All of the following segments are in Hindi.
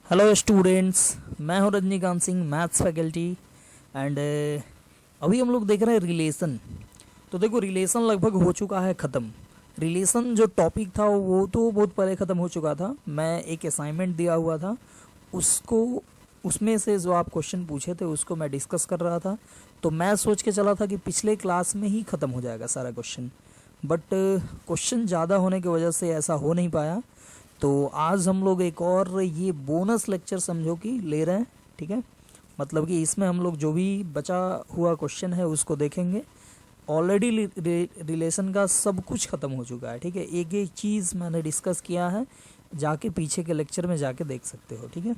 हेलो स्टूडेंट्स, मैं हूं Rajinikanth Singh, maths faculty. And अभी हम लोग देख रहे हैं रिलेशन। तो देखो, रिलेशन लगभग हो चुका है ख़त्म। रिलेशन जो टॉपिक था वो तो बहुत पहले ख़त्म हो चुका था। मैं एक असाइनमेंट दिया हुआ था, उसको उसमें से जो आप क्वेश्चन पूछे थे उसको मैं डिस्कस कर रहा था। तो मैं सोच के चला था कि पिछले क्लास में ही ख़त्म हो जाएगा सारा क्वेश्चन, बट क्वेश्चन ज़्यादा होने की वजह से ऐसा हो नहीं पाया। तो आज हम लोग एक और ये बोनस लेक्चर समझो कि ले रहे हैं, ठीक है। मतलब कि इसमें हम लोग जो भी बचा हुआ क्वेश्चन है उसको देखेंगे। ऑलरेडी रिलेशन का सब कुछ ख़त्म हो चुका है, ठीक है। एक एक चीज़ मैंने डिस्कस किया है, जाके पीछे के लेक्चर में जाके देख सकते हो, ठीक है।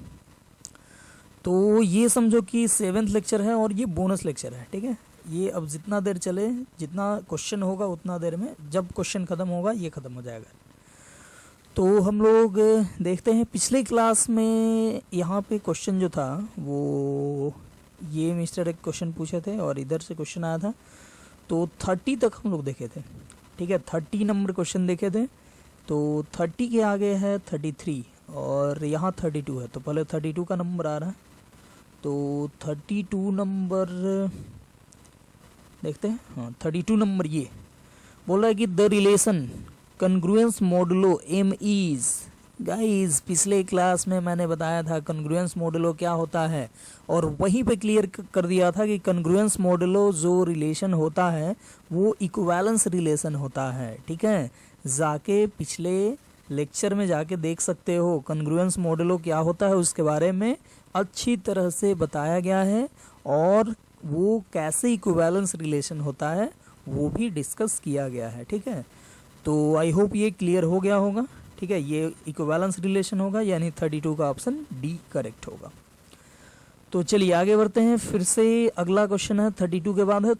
तो ये समझो कि 7th लेक्चर है और ये बोनस लेक्चर है, ठीक है। ये अब जितना देर चले, जितना क्वेश्चन होगा उतना देर में, जब क्वेश्चन ख़त्म होगा ये ख़त्म हो जाएगा। तो हम लोग देखते हैं पिछले क्लास में यहाँ पे क्वेश्चन जो था वो ये मिस्टर एक क्वेश्चन पूछे थे और इधर से क्वेश्चन आया था। तो 30 तक हम लोग देखे थे, ठीक है। 30 नंबर क्वेश्चन देखे थे। तो 30 के आगे है 33 और यहाँ 32 है। तो पहले 32 का नंबर आ रहा है, तो 32 नंबर देखते हैं। हाँ, 32 नंबर ये बोल रहा है कि the relation congruence modulo M is. Guys, पिछले क्लास में मैंने बताया था कन्ग्रुएंस मोडुलो क्या होता है, और वहीं पे क्लियर कर दिया था कि कन्ग्रुएंस मोडुलो जो रिलेशन होता है वो इक्विवेलेंस रिलेशन होता है, ठीक है। जाके पिछले लेक्चर में जाके देख सकते हो कन्ग्रुएंस मोडुलो क्या होता है, उसके बारे में अच्छी तरह से बताया गया है, और वो कैसे इक्विवेलेंस रिलेशन होता है वो भी डिस्कस किया गया है, ठीक है। तो आई होप ये क्लियर हो गया होगा, ठीक है। ये इक्विवेलेंस रिलेशन होगा, यानी 32 का ऑप्शन डी करेक्ट होगा। तो चलिए आगे बढ़ते हैं। फिर से अगला क्वेश्चन है 32 के बाद है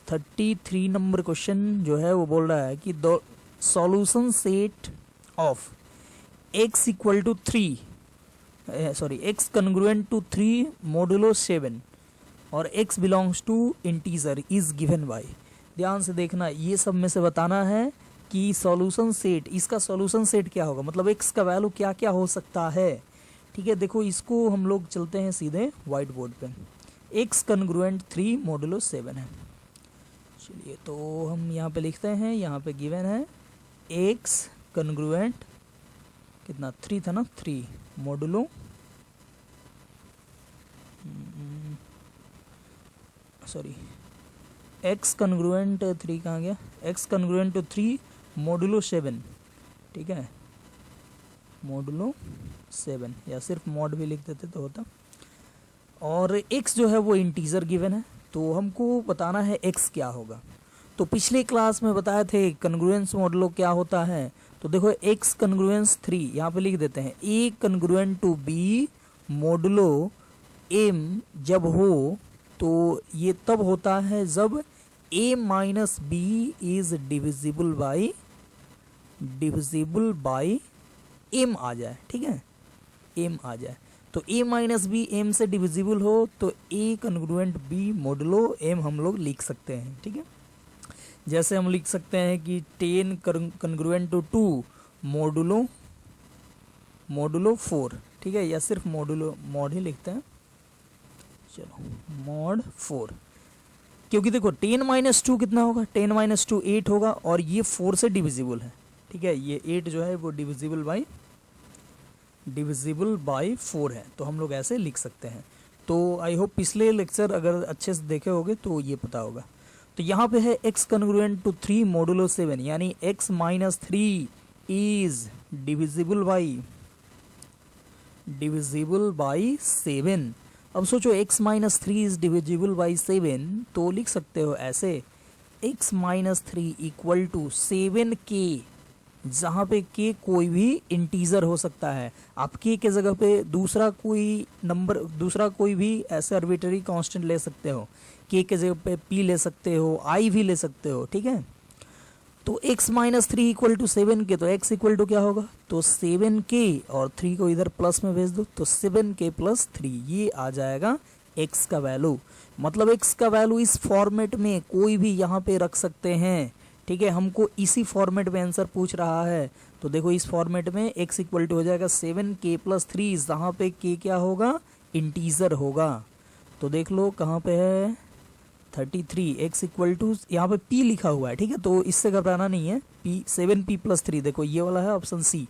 33 नंबर क्वेश्चन जो है वो बोल रहा है कि the solution set of x equal to 3 x congruent to 3 modulo 7 और x belongs to integer is given by. ध्यान से देखना, ये सब में से बताना है कि सॉल्यूशन सेट, इसका सॉल्यूशन सेट क्या होगा, मतलब x का वैल्यू क्या क्या हो सकता है, ठीक है। देखो, इसको हम लोग चलते हैं सीधे व्हाइट बोर्ड पे। x कन्ग्रुएंट 3 मोडुलो 7 है। चलिए, तो हम यहाँ पे लिखते हैं, यहाँ पे गिवन है x कन्ग्रुएंट कितना 3 था ना, 3 मोडुलो x कन्ग्रुएंट 3 कहाँ गया, x कन्ग्रुएंट टू 3 मोडुलो 7, ठीक है। मोडुलो 7 या सिर्फ मॉड भी लिख देते तो होता। और x जो है वो इंटीजर गिवन है, तो हमको बताना है x क्या होगा। तो पिछले क्लास में बताए थे कन्ग्रुएंस मोडुलो क्या होता है। तो देखो, x कन्ग्रुएंस 3 यहाँ पे लिख देते हैं, a congruent to b modulo m जब हो तो ये तब होता है जब a minus B is divisible by m आ जाए, ठीक है। m आ जाए तो a माइनस बी m से डिविजिबल हो तो a congruent b modulo m हम लोग लिख सकते हैं, ठीक है। जैसे हम लिख सकते हैं कि 10 कन्ग्रुएंट टू 2 मोडुलो 4, ठीक है, या सिर्फ मॉड ही लिखते हैं। चलो, मॉड 4, क्योंकि देखो 10 माइनस 2 कितना होगा, 10 माइनस 2 8 होगा, और ये 4 से डिविजिबल है, ठीक है। ये 8 जो है वो डिविजिबल बाई 4 है, तो हम लोग ऐसे लिख सकते हैं। तो आई होप पिछले लेक्चर अगर अच्छे से देखे होगे तो ये पता होगा। तो यहाँ पे है x कन्ग्रुएंट टू 3 मोडुलो 7, यानी x minus 3 is divisible by 7। अब सोचो x minus 3 is divisible by 7, तो लिख सकते हो ऐसे x minus 3 equal to 7k, जहाँ पे k कोई भी इंटीजर हो सकता है। आप k के जगह पे दूसरा कोई नंबर, दूसरा कोई भी ऐसे आर्बिट्ररी कांस्टेंट ले सकते हो। k के जगह पे p ले सकते हो, i भी ले सकते हो, ठीक है। तो x minus 3 equal to 7k, तो x इक्वल टू क्या होगा, तो 7k, और 3 को इधर प्लस में भेज दो तो 7k प्लस 3, ये आ जाएगा x का वैल्यू। मतलब x का वैल्यू इस फॉर्मेट में कोई भी यहाँ पे रख सकते हैं, ठीक है। हमको इसी फॉर्मेट में आंसर पूछ रहा है, तो देखो इस फॉर्मेट में x इक्वल टू हो जाएगा 7k+3, जहाँ पे k क्या होगा, इंटीजर होगा। तो देख लो कहाँ पे है 33, x इक्वल टू यहाँ पे p लिखा हुआ है, ठीक है, तो इससे घबराना नहीं है। p 7p+3, देखो ये वाला है ऑप्शन सी।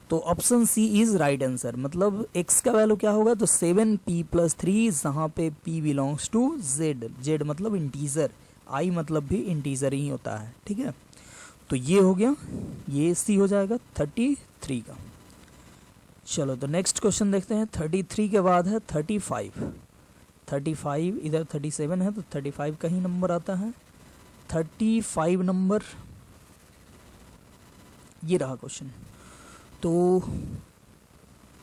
तो option C is right answer, मतलब x का वैल्यू क्या होगा, तो 7p+3, जहाँ पे p belongs to z, z मतलब इंटीजर, i मतलब भी इंटीजर ही होता है, ठीक है। तो ये हो गया, ये सी हो जाएगा 33 का। चलो तो नेक्स्ट क्वेश्चन देखते हैं। 33 के बाद है 35, 35 इधर 37 है तो 35 का ही नंबर आता है। 35 नंबर ये रहा क्वेश्चन, तो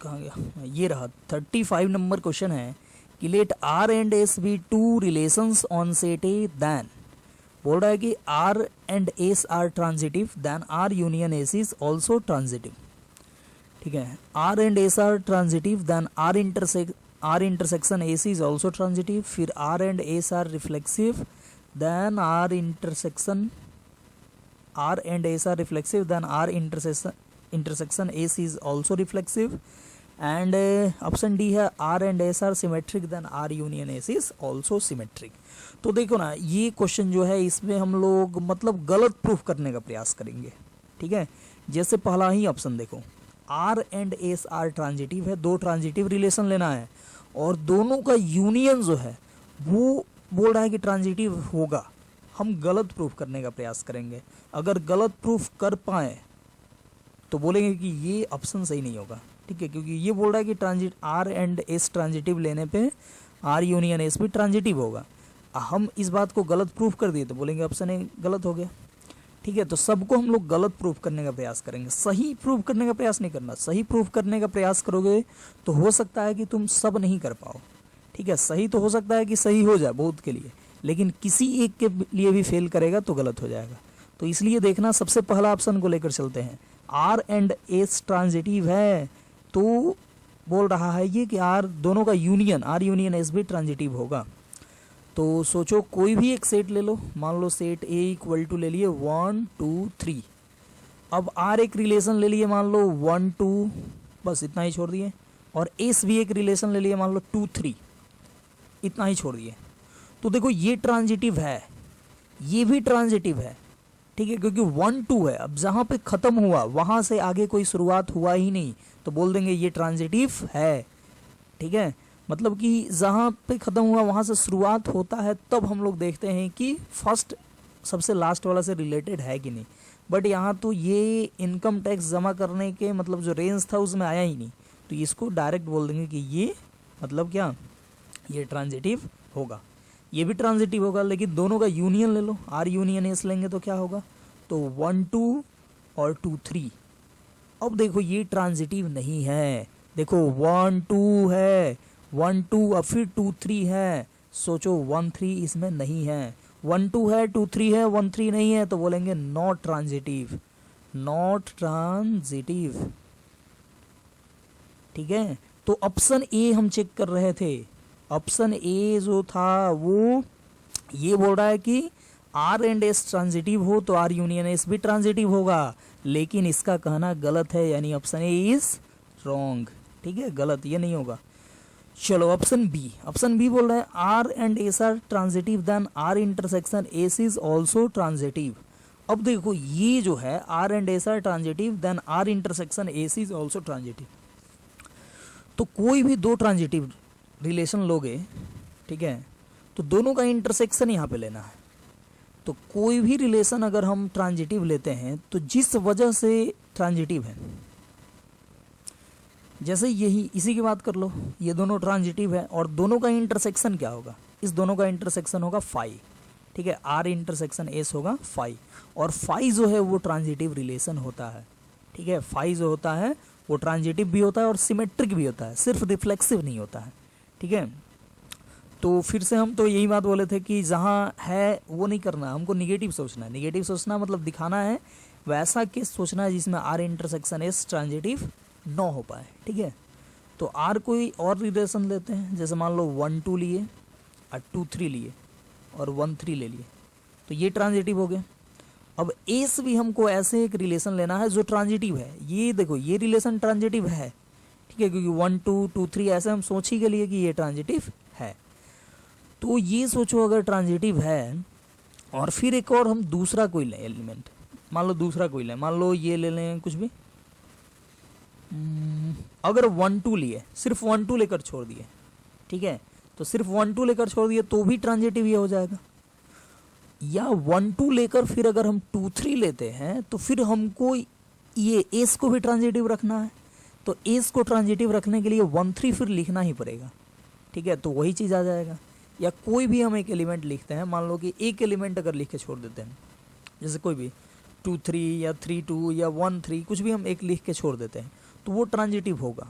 कहाँ गया, ये रहा 35 नंबर क्वेश्चन है कि let R and S be two relations on set A, then बोल रहा है कि R and S are transitive, then R union S is also transitive, ठीक है। R and S are transitive, then R intersection S is also transitive, फिर R and S are reflexive, then R and S are reflexive, then R intersection S is also reflexive, and option D है R and S are symmetric, then R union S is also symmetric. तो देखो ना ये क्वेश्चन जो है इसमें हम लोग मतलब गलत प्रूफ करने का प्रयास करेंगे, ठीक है। जैसे पहला ही ऑप्शन देखो, R and S are transitive है, दो ट्रांजिटिव रिलेशन लेना है और दोनों का यूनियन जो है वो बोल रहा है कि ट्रांजिटिव होगा, हम गलत प्रूफ करने का प्रयास करेंगे। अगर गलत प्रूफ कर पाए तो बोलेंगे कि ये ऑप्शन सही नहीं होगा, ठीक है, क्योंकि ये बोल रहा है कि आर एंड एस ट्रांजिटिव लेने पे आर यूनियन एस भी ट्रांजिटिव होगा। हम इस बात को गलत प्रूफ कर दिए तो बोलेंगे ऑप्शन ए गलत हो गया, ठीक है। तो सबको हम लोग गलत प्रूफ करने का प्रयास करेंगे, सही प्रूफ करने का प्रयास नहीं करना। सही प्रूफ करने का प्रयास करोगे तो हो सकता है कि तुम सब नहीं कर पाओ, ठीक है। सही तो हो सकता है कि सही हो जाए बहुत के लिए, लेकिन किसी एक के लिए भी फेल करेगा तो गलत हो जाएगा। तो इसलिए देखना, सबसे पहला ऑप्शन को लेकर चलते हैं। आर एंड एस ट्रांजिटिव है तो बोल रहा है ये कि आर दोनों का यूनियन, आर यूनियन एस भी ट्रांजिटिव होगा। तो सोचो कोई भी एक सेट ले लो, मान लो सेट ए इक्वल टू ले लिए 1 2 3। अब आर एक रिलेशन ले लिए मान लो 1 2, बस इतना ही छोड़ दिए, और एस भी एक रिलेशन ले लिए मान लो 2 3, इतना ही छोड़ दिए। तो देखो ये ट्रांजिटिव है, ये भी ट्रांजिटिव है, ठीक है, क्योंकि 1 2 है। अब जहां पे खत्म हुआ वहां से आगे कोई शुरुआत हुआ ही नहीं, तो बोल देंगे ये ट्रांजिटिव है, ठीक है। मतलब कि जहां पे खत्म हुआ वहां से शुरुआत होता है, तब हम लोग देखते हैं कि फर्स्ट सबसे लास्ट वाला से रिलेटेड है कि नहीं। बट यहाँ तो ये इनकम टैक्स जमा करने के मतलब जो रेंज था उसमें आया ही नहीं, तो इसको डायरेक्ट बोल देंगे कि ये मतलब क्या, ये ट्रांजिटिव होगा। ये भी ट्रांजिटिव होगा, लेकिन दोनों का यूनियन ले लो, आर यूनियन एस लेंगे तो क्या होगा, तो 1 2 और 2 3। अब देखो ये ट्रांजिटिव नहीं है, देखो 1 2 है, 1 2 और फिर 2 3 है। सोचो 1 3 इसमें नहीं है, 1 2 है 2 3 है 1 3 नहीं है, तो बोलेंगे नॉट ट्रांजिटिव, नॉट ट्रांजिटिव, ठीक है। तो ऑप्शन ए हम चेक कर रहे थे, ऑप्शन ए जो था वो ये बोल रहा है कि आर एंड एस ट्रांजिटिव हो तो आर यूनियन एस भी ट्रांजिटिव होगा, लेकिन इसका कहना गलत है, यानी ऑप्शन ए इज रॉन्ग, ठीक है, गलत, ये नहीं होगा। चलो ऑप्शन बी, ऑप्शन बी बोल रहा है R and S are transitive, then R intersection S is also transitive. अब देखो ये जो है R and S are transitive, then R intersection S is also transitive. तो कोई भी दो ट्रांजिटिव रिलेशन लोगे, ठीक है, तो दोनों का इंटरसेक्शन यहाँ पे लेना है। तो कोई भी रिलेशन अगर हम ट्रांजिटिव लेते हैं तो जिस वजह से ट्रांजिटिव है, जैसे यही इसी की बात कर लो, ये दोनों ट्रांजिटिव है और दोनों का इंटरसेक्शन क्या होगा, इस दोनों का इंटरसेक्शन होगा फाई, ठीक है, आर इंटरसेक्शन एस होगा फाई, और फाई जो है वो ट्रांजिटिव रिलेशन होता है, ठीक है। फाई जो होता है वो ट्रांजिटिव भी होता है और सिमेट्रिक भी होता है, सिर्फ रिफ्लेक्सिव नहीं होता है, ठीक है। तो फिर से हम तो यही बात बोले थे कि जहाँ है वो नहीं करना, हमको निगेटिव सोचना है। निगेटिव सोचना मतलब दिखाना है वैसा केस सोचना है जिसमें आर इंटरसेक्शन एस ट्रांजिटिव न हो पाए, ठीक है। तो आर कोई और रिलेशन लेते हैं, जैसे मान लो 1 2 लिए और 2 3 लिए और 1 3 ले लिए, तो ये ट्रांजिटिव हो गए। अब एस भी हमको ऐसे एक रिलेशन लेना है जो ट्रांजिटिव है। ये देखो ये रिलेशन ट्रांजिटिव है, ठीक है, क्योंकि 1 2 2 3 ऐसे हम सोच ही के लिए कि ये ट्रांजिटिव है। तो ये सोचो अगर ट्रांजिटिव है, और फिर एक और हम दूसरा कोई लें एलिमेंट, मान लो दूसरा कोई लें, मान लो ये ले लें कुछ भी, अगर 1 2 लिए, सिर्फ 1 2 लेकर छोड़ दिए, ठीक है, तो सिर्फ 1 2 लेकर छोड़ दिए तो भी ट्रांजिटिव ये हो जाएगा। या 1 2 लेकर फिर अगर हम 2 3 लेते हैं तो फिर हमको ये एस को भी ट्रांजिटिव रखना है, तो एस को ट्रांजिटिव रखने के लिए 1 3 फिर लिखना ही पड़ेगा, ठीक है, तो वही चीज़ आ जाएगा। या कोई भी हम एक एलिमेंट लिखते हैं, मान लो कि एक एलिमेंट अगर लिख के छोड़ देते हैं, जैसे कोई भी 2 3 या 3 2 या 1 3 कुछ भी हम एक लिख के छोड़ देते हैं तो वो ट्रांजिटिव होगा,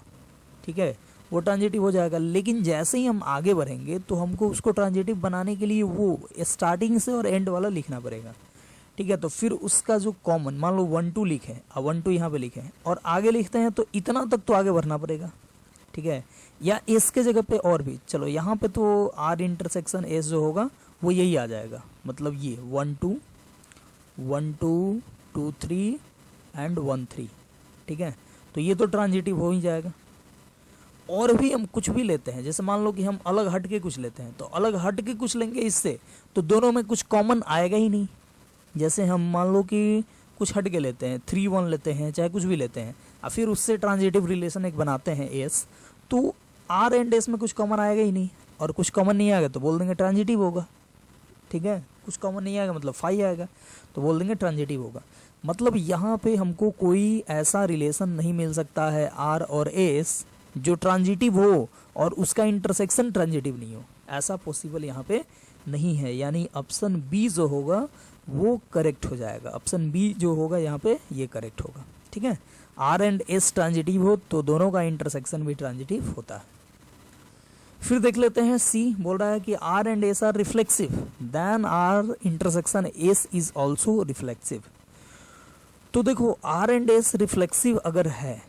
ठीक है, वो ट्रांजिटिव हो जाएगा। लेकिन जैसे ही हम आगे बढ़ेंगे तो हमको उसको ट्रांजिटिव बनाने के लिए वो स्टार्टिंग से और एंड वाला लिखना पड़ेगा, ठीक है। तो फिर उसका जो कॉमन, मान लो 1 2 लिखे, 1 2 यहाँ पे लिखे और आगे लिखते हैं तो इतना तक तो आगे बढ़ना पड़ेगा, ठीक है। या एस के जगह पे और भी, चलो यहाँ पे तो आर इंटरसेक्शन एस जो होगा वो यही आ जाएगा, मतलब ये 1 2 1 2 2 3 एंड 1 3, ठीक है, तो ये तो ट्रांजिटिव हो ही जाएगा। और भी हम कुछ भी लेते हैं, जैसे मान लो कि हम अलग हट के कुछ लेते हैं, तो अलग हट के कुछ लेंगे इससे तो दोनों में कुछ कॉमन आएगा ही नहीं। जैसे हम मान लो कि कुछ हट के लेते हैं, 3 1 लेते हैं, चाहे कुछ भी लेते हैं, और फिर उससे ट्रांजिटिव रिलेशन एक बनाते हैं एस, तो आर एंड एस में कुछ कॉमन आएगा ही नहीं, और कुछ कॉमन नहीं आएगा तो बोल देंगे ट्रांजिटिव होगा, ठीक है। कुछ कॉमन नहीं आएगा मतलब फाई आएगा तो बोल देंगे ट्रांजिटिव होगा। मतलब यहाँ पे हमको कोई ऐसा रिलेशन नहीं मिल सकता है आर और एस जो ट्रांजिटिव हो और उसका इंटरसेक्शन ट्रांजिटिव नहीं हो, ऐसा पॉसिबल यहाँ पे नहीं है। यानी ऑप्शन बी जो होगा वो करेक्ट हो जाएगा, ऑप्शन बी जो होगा यहाँ पे ये करेक्ट होगा, ठीक है। आर एंड एस ट्रांजिटिव हो तो दोनों का इंटरसेक्शन भी ट्रांजिटिव होता है। फिर देख लेते हैं सी, बोल रहा है कि R and S are reflexive then R intersection S is also reflexive. तो देखो आर एंड एस रिफ्लेक्सिव अगर है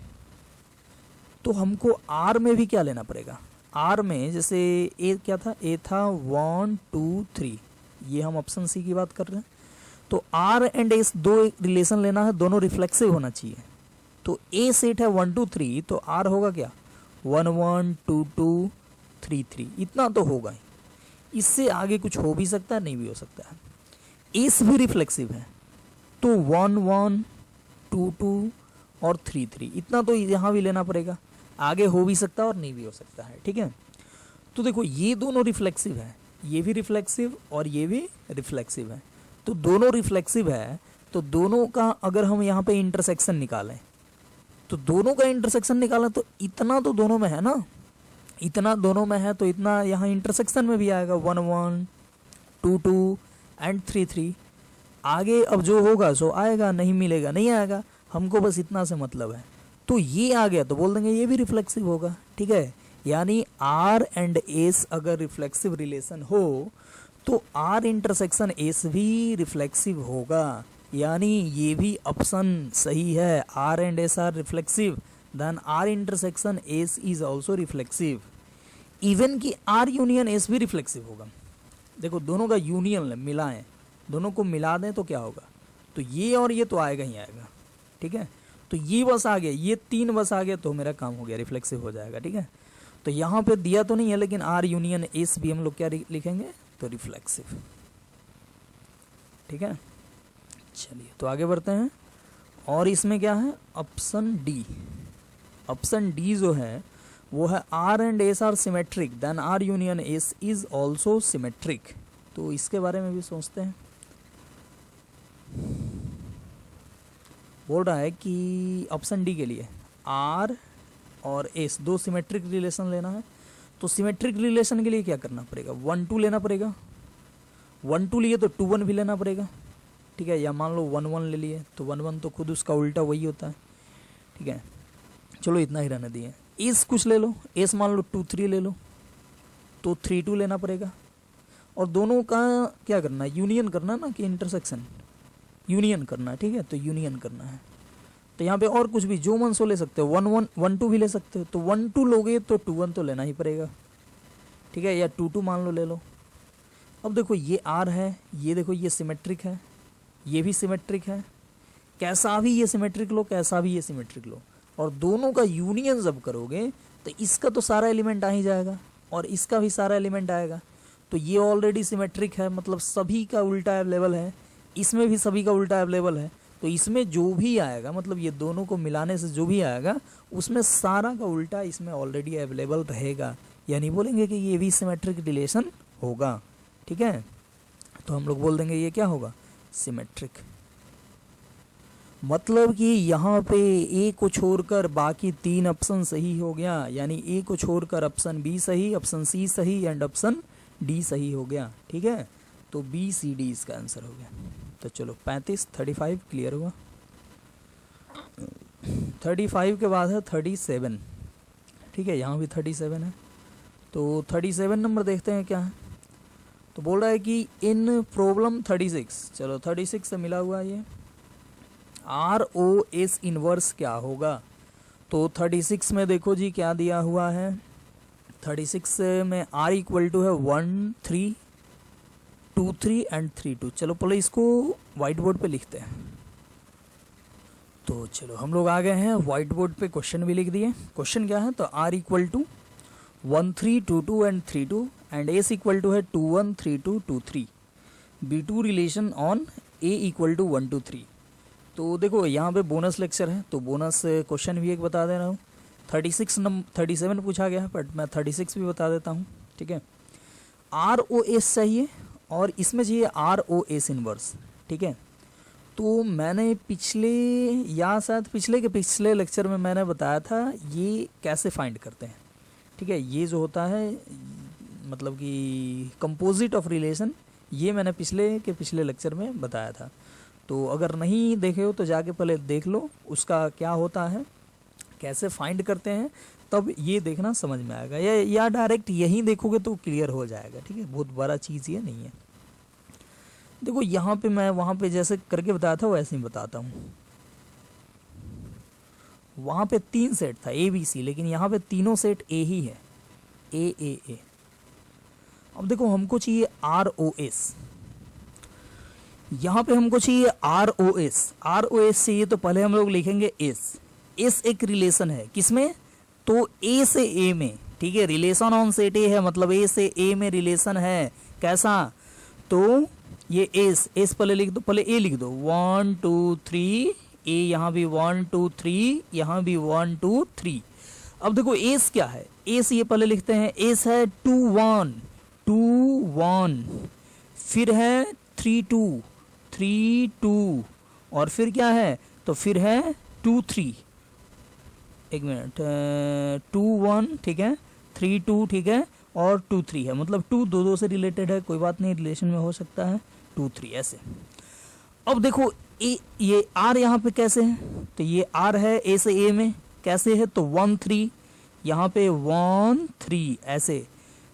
तो हमको आर में भी क्या लेना पड़ेगा, आर में जैसे ए क्या था, ए था 1 2 3, ये हम ऑप्शन सी की बात कर रहे हैं। तो आर एंड एस दो रिलेशन लेना है, दोनों रिफ्लेक्सिव होना चाहिए। तो ए सेट है 1 2 3, तो आर होगा क्या 1 1 2 2 3 3, इतना तो होगा ही, इससे आगे कुछ हो भी सकता है नहीं भी हो सकता है। एस भी रिफ्लेक्सिव है तो 1 1 2 2 और 3 3, इतना तो यहाँ भी लेना पड़ेगा, आगे हो भी सकता है और नहीं भी हो सकता है, ठीक है। तो देखो ये दोनों रिफ्लेक्सिव है, ये भी रिफ्लेक्सिव और ये भी रिफ्लेक्सिव है, तो दोनों रिफ्लेक्सिव है, तो दोनों का अगर हम यहाँ पे इंटरसेक्शन निकालें तो दोनों का इंटरसेक्शन निकालें तो इतना तो दोनों में है ना, इतना दोनों में है तो इतना यहाँ इंटरसेक्शन में भी आएगा 1 1 2 2 एंड 3 3। आगे अब जो होगा सो आएगा, नहीं मिलेगा नहीं आएगा, हमको बस इतना से मतलब है। तो ये आ गया तो बोल देंगे ये भी रिफ्लेक्सिव होगा, ठीक है। यानी आर एंड एस अगर रिफ्लेक्सिव रिलेशन हो तो आर इंटरसेक्शन एस भी रिफ्लेक्सिव होगा, यानी ये भी ऑप्शन सही है, R and S are reflexive then R intersection S is also reflexive. Even कि आर यूनियन एस भी रिफ्लेक्सिव होगा। देखो दोनों का यूनियन मिलाएं, दोनों को मिला दें तो क्या होगा, तो ये और ये तो आएगा ही आएगा, ठीक है। तो ये बस आ गया, ये 3 बस आ गया तो मेरा काम हो गया, रिफ्लेक्सिव हो जाएगा, ठीक है। तो यहाँ पे दिया तो नहीं है लेकिन आर यूनियन एस भी हम लोग क्या लिखेंगे तो रिफ्लेक्सिव, ठीक है। चलिए तो आगे बढ़ते हैं, और इसमें क्या है ऑप्शन डी, ऑप्शन डी जो है वो है R and S are symmetric then R union S is also symmetric. तो इसके बारे में भी सोचते हैं। बोल रहा है कि ऑप्शन डी के लिए आर और एस दो सिमेट्रिक रिलेशन लेना है, तो सिमेट्रिक रिलेशन के लिए क्या करना पड़ेगा 1 2 लेना पड़ेगा, 1 2 लिए तो 2 1 भी लेना पड़ेगा, ठीक है। या मान लो 1 1 ले लिए तो 1 1 तो खुद उसका उल्टा वही होता है, ठीक है। चलो इतना ही रहने दिए। एस कुछ ले लो, एस मान लो 2 3 ले लो तो 3 2 लेना पड़ेगा, और दोनों का क्या करना है यूनियन करना ना कि इंटरसेक्शन, यूनियन करना है, ठीक है। तो यूनियन करना है तो यहाँ पे और कुछ भी जो मन सो ले सकते हो, 1 1 1 2 भी ले सकते हो, तो 1 2 लोगे तो 2 1 तो लेना ही पड़ेगा, ठीक है। या 2 2 मान लो ले लो। अब देखो ये आर है, ये देखो ये सिमेट्रिक है, ये भी सिमेट्रिक है, कैसा भी ये सिमेट्रिक लो, कैसा भी ये सिमेट्रिक लो, और दोनों का यूनियन जब करोगे तो इसका तो सारा एलिमेंट आ ही जाएगा और इसका भी सारा एलिमेंट आएगा। तो ये ऑलरेडी सिमेट्रिक है, मतलब सभी का उल्टा अवेलेबल है, इसमें भी सभी का उल्टा अवेलेबल है। तो इसमें जो भी आएगा, मतलब ये दोनों को मिलाने से जो भी आएगा उसमें सारा का उल्टा इसमें ऑलरेडी अवेलेबल रहेगा, यानी बोलेंगे कि ये भी सिमेट्रिक रिलेशन होगा। ठीक है, तो हम लोग बोल देंगे ये क्या होगा, सिमेट्रिक। मतलब कि यहाँ पे ए को छोड़कर बाकी 3 ऑप्शन सही हो गया, यानी ए को छोड़कर ऑप्शन बी सही, ऑप्शन सी सही एंड ऑप्शन डी सही हो गया। ठीक है, तो बी सी डी इसका आंसर हो गया। तो चलो 35 क्लियर हुआ। 35 के बाद है 37। ठीक है, यहाँ भी 37 है। तो 37 नंबर देखते हैं क्या है। तो बोल रहा है कि इन प्रॉब्लम 36, चलो 36 से मिला हुआ ये आर ओ एस इनवर्स क्या होगा। तो 36 में देखो जी क्या दिया हुआ है। 36 में आर इक्वल टू है 1 3 2 3 एंड 3 2। चलो पहले इसको व्हाइट बोर्ड पे लिखते हैं। तो चलो हम लोग आ गए हैं व्हाइट बोर्ड पे, क्वेश्चन भी लिख दिए। क्वेश्चन क्या है, तो R equal to 1 3 2 2 and 3 2 and S equal to है 2 1 3 2 2 3। B2 relation on A equal to 1 2 3। तो देखो यहाँ पे बोनस लेक्चर है, तो बोनस क्वेश्चन भी एक बता दे रहा हूँ। 37 पूछा गया है, बट मैं 36 भी बता देता हूँ। ठीक है, आर ओ एस चाहिए और इसमें चाहिए आर ओ एस इनवर्स। ठीक है, तो मैंने पिछले या शायद पिछले के पिछले लेक्चर में मैंने बताया था ये कैसे फाइंड करते हैं। ठीक है, ये जो होता है मतलब कि कंपोजिट ऑफ रिलेशन, ये मैंने पिछले के पिछले लेक्चर में बताया था। तो अगर नहीं देखे हो तो जाके पहले देख लो उसका क्या होता है, कैसे फाइंड करते हैं, तब ये देखना समझ में आएगा। या डायरेक्ट यही देखोगे तो क्लियर हो जाएगा। ठीक है, बहुत बड़ा चीज़ ये नहीं है। देखो यहाँ पे मैं वहाँ पे जैसे करके बताया था वैसे ही बताता हूँ। वहाँ पे 3 सेट था ए बी सी, लेकिन यहाँ पे तीनों सेट ए ही है, ए ए ए। अब देखो हमको चाहिए आर ओ एस, यहाँ पे हमको चाहिए R O S. R O S चाहिए तो पहले हम लोग लिखेंगे एस। एस एक रिलेशन है किसमें, तो ए से ए में। ठीक है, रिलेशन ऑन सेट ए है, मतलब ए से ए में रिलेशन है। कैसा, तो ये एस, एस पहले लिख दो, पहले ए लिख दो 1 2 3, ए यहाँ भी 1 2 3, यहाँ भी 1 2 3। अब देखो एस क्या है, एस ये पहले लिखते हैं। एस है 2 1 2 1, फिर है 3 2 3 2, और फिर क्या है, तो फिर है 2 3, एक मिनट, 2 1, ठीक है, 3 2, ठीक है, और 2 3 है, मतलब 2 दो से रिलेटेड है, कोई बात नहीं, रिलेशन में हो सकता है 2 3 ऐसे। अब देखो ये आर यहाँ पे कैसे है, तो ये आर है ए से ए में, कैसे है, तो 1 3, यहाँ पे 1 3 ऐसे।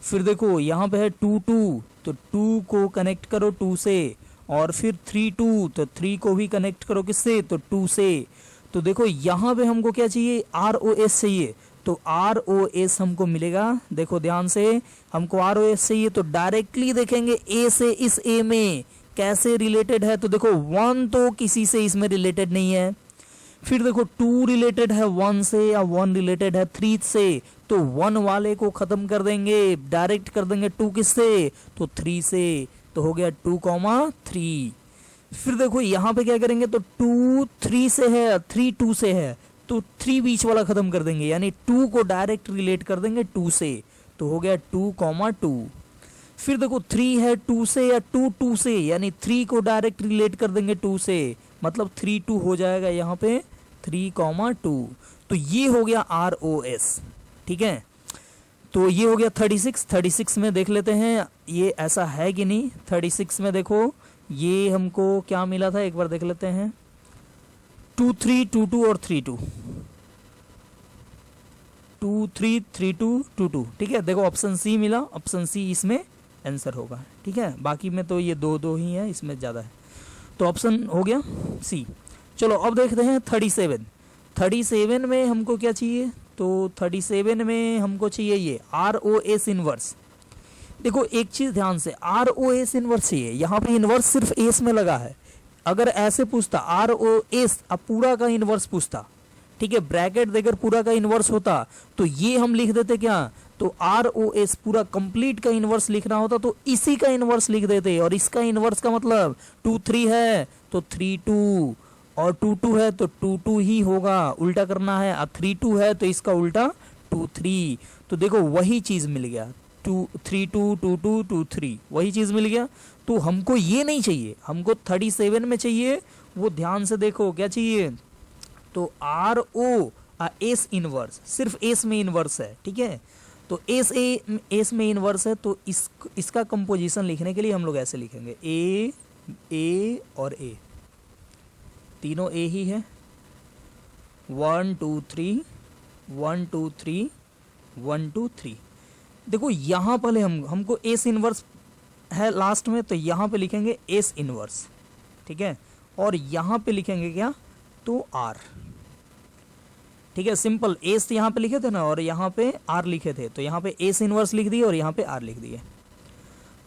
फिर देखो यहाँ पे है 2 2, तो 2 को कनेक्ट करो 2 से, और फिर 3 2, तो 3 को भी कनेक्ट करो किससे, तो 2 से। तो देखो यहाँ पे हमको क्या चाहिए, आर ओ एस चाहिए, तो आर ओ एस हमको मिलेगा। देखो ध्यान से, हमको आर ओ एस चाहिए तो डायरेक्टली देखेंगे ए से इस ए में कैसे रिलेटेड है, तो देखो 1 तो किसी से इसमें रिलेटेड नहीं है। फिर देखो 2 रिलेटेड है 1 से, या 1 रिलेटेड है 3 से, तो 1 वाले को खत्म कर देंगे, डायरेक्ट कर देंगे 2 किससे, तो 3 से, तो हो गया 2 3। फिर देखो यहाँ पे क्या करेंगे, तो 2 3 से है, 3 2 से है, तो 3 बीच वाला खत्म कर देंगे, यानी 2 को डायरेक्ट रिलेट कर देंगे 2 से, तो हो गया 2 2। फिर देखो 3 है 2 से या 2 2 से, यानी 3 को डायरेक्ट रिलेट कर देंगे 2 से, मतलब 3 2 हो जाएगा यहाँ पे 3 2। तो ये हो गया आर ओ एस। ठीक है, तो ये हो गया 36 में देख लेते हैं ये ऐसा है कि नहीं। 36 में देखो ये हमको क्या मिला था, एक बार देख लेते हैं, 2 3 2 2 और 3 2, 2 3 3 2 2 2। ठीक है, देखो ऑप्शन सी मिला, ऑप्शन सी इसमें आंसर होगा। ठीक है, बाकी में तो ये 2 2 ही है, इसमें ज़्यादा है, तो ऑप्शन हो गया सी। चलो अब देखते हैं 37 में हमको क्या चाहिए, तो 37 में हमको चाहिए ये आर ओ एस इनवर्स। देखो एक चीज़ ध्यान से, आर ओ एस इनवर्स चाहिए, यहाँ पे इनवर्स सिर्फ एस में लगा है, अगर ऐसे पूछता आर ओ एस, अब पूरा का इनवर्स पूछता, ठीक है, ब्रैकेट देकर पूरा का इनवर्स होता तो ये हम लिख देते क्या, तो आर ओ एस पूरा कंप्लीट का इनवर्स लिखना होता तो इसी का इनवर्स लिख देते, और इसका इनवर्स का मतलब 2 3 है तो 3 2, और 2 2 है तो 2 2 ही होगा, उल्टा करना है। अब 3 2 है तो इसका उल्टा 2 3, तो देखो वही चीज मिल गया, 2 3 2 2 2 2 3, वही चीज मिल गया। तो हमको ये नहीं चाहिए, हमको 37 में चाहिए, वो ध्यान से देखो क्या चाहिए, तो आर ओ एस इनवर्स, सिर्फ एस में इनवर्स है, ठीक है, तो एस में इनवर्स है, तो इसका कंपोजिशन लिखने के लिए हम लोग ऐसे लिखेंगे ए और ए, तीनों ए ही है, 1 2 3 1 2 3 1 2 3। देखो यहाँ पहले हमको एस इनवर्स है लास्ट में, तो यहाँ पे लिखेंगे एस इनवर्स, ठीक है, और यहाँ पे लिखेंगे क्या, तो आर, ठीक है, सिंपल। एस यहाँ पे लिखे थे ना और यहाँ पे आर लिखे थे, तो यहाँ पे एस इनवर्स लिख दिए और यहाँ पे आर लिख दिए।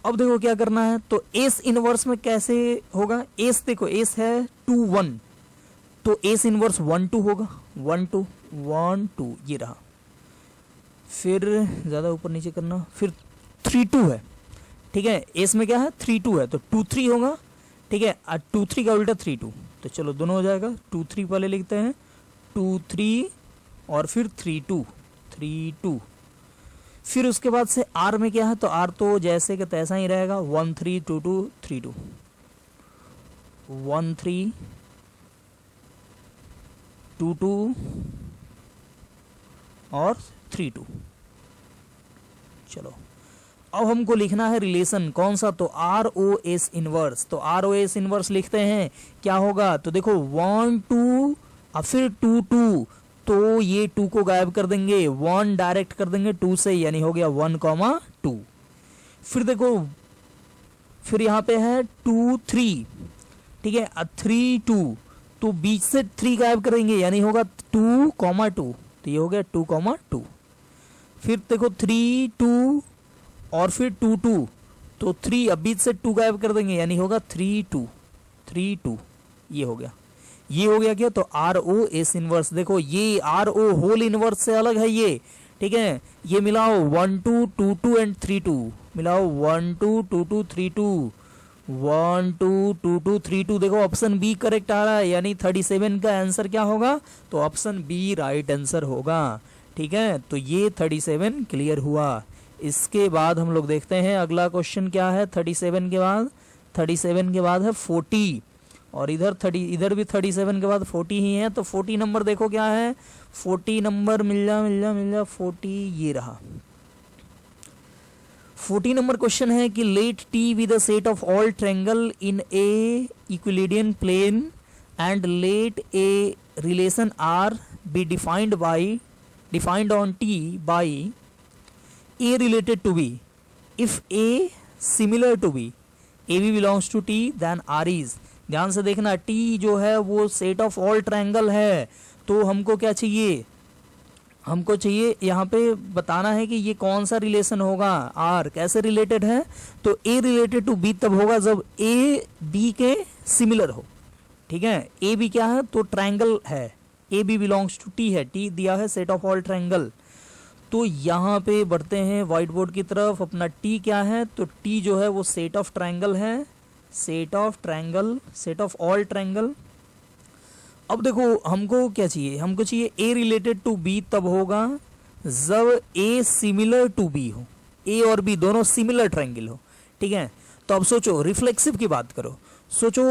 अब देखो क्या करना है, तो एस इनवर्स में कैसे होगा, एस देखो एस है 2 1, तो एस इनवर्स 1 2 होगा, 1 2 1 2 ये रहा, फिर ज़्यादा ऊपर नीचे करना, फिर 3 2 है, ठीक है, एस में क्या है 3 2 है तो 2 3 होगा, ठीक है, 2 3 का उल्टा 3 2, तो चलो दोनों हो जाएगा, 2 3 पहले लिखते हैं, 2 3 और फिर 3 2 3 2, फिर उसके बाद से आर में क्या है, तो आर तो जैसे कि तैसा ही रहेगा, 1 3 2 2 3 2, 1 3 2 2 और 3 2। चलो अब हमको लिखना है रिलेशन, कौन सा, तो आर ओ एस इनवर्स, तो आर ओ एस इनवर्स लिखते हैं, क्या होगा, तो देखो 1 2 और फिर 2 2, तो ये 2 को गायब कर देंगे, 1 डायरेक्ट कर देंगे 2 से, यानी हो गया 1 2। फिर देखो फिर यहाँ पे है 2 3, ठीक है, 3 2, तो बीच से 3 गायब करेंगे, यानी होगा 2 2, तो ये हो गया 2 2। फिर देखो 3 2 और फिर 2 2, तो 3 अब बीच से 2 गायब कर देंगे, यानी होगा 3 2 3 2, ये हो गया, ये हो गया क्या, तो आर ओ एस इनवर्स। देखो ये आर ओ होल इनवर्स से अलग है ये, ठीक है, ये मिलाओ 1 2 2 2 एंड 3 2, मिलाओ 1 2 2 2 3 2 1 2 2 2 3 2, देखो ऑप्शन बी करेक्ट आ रहा है, यानी 37 का आंसर क्या होगा, तो ऑप्शन बी राइट आंसर होगा, ठीक है, तो ये 37 क्लियर हुआ। इसके बाद हम लोग देखते हैं अगला क्वेश्चन क्या है, 37 के बाद, 37 के बाद है 40, और इधर भी 37 के बाद 40 ही है, तो 40 नंबर देखो क्या है, 40 नंबर मिल जा 40, ये रहा 40 नंबर क्वेश्चन है कि let T with a set of all triangle in a Euclidean plane and let a relation R be defined on T by A related to B, if A similar to B, A B belongs to T, then R is. ध्यान से देखना, टी जो है वो सेट ऑफ ऑल ट्रायंगल है, तो हमको क्या चाहिए, हमको चाहिए यहाँ पे बताना है कि ये कौन सा रिलेशन होगा, आर कैसे रिलेटेड है, तो ए रिलेटेड टू बी तब होगा जब ए बी के सिमिलर हो, ठीक है, ए बी क्या है, तो ट्रायंगल है, A B belongs to T है, टी दिया है सेट ऑफ ऑल ट्रायंगल। तो यहाँ पे बढ़ते हैं व्हाइट बोर्ड की तरफ, अपना टी क्या है, तो टी जो है वो सेट ऑफ ट्रायंगल है, सेट ऑफ ऑल ट्रायंगल। अब देखो हमको क्या चाहिए, हमको चाहिए ए रिलेटेड टू बी तब होगा जब ए सिमिलर टू बी हो, ए और बी दोनों सिमिलर ट्रायंगल हो, ठीक है। तो अब सोचो रिफ्लेक्सिव की बात करो, सोचो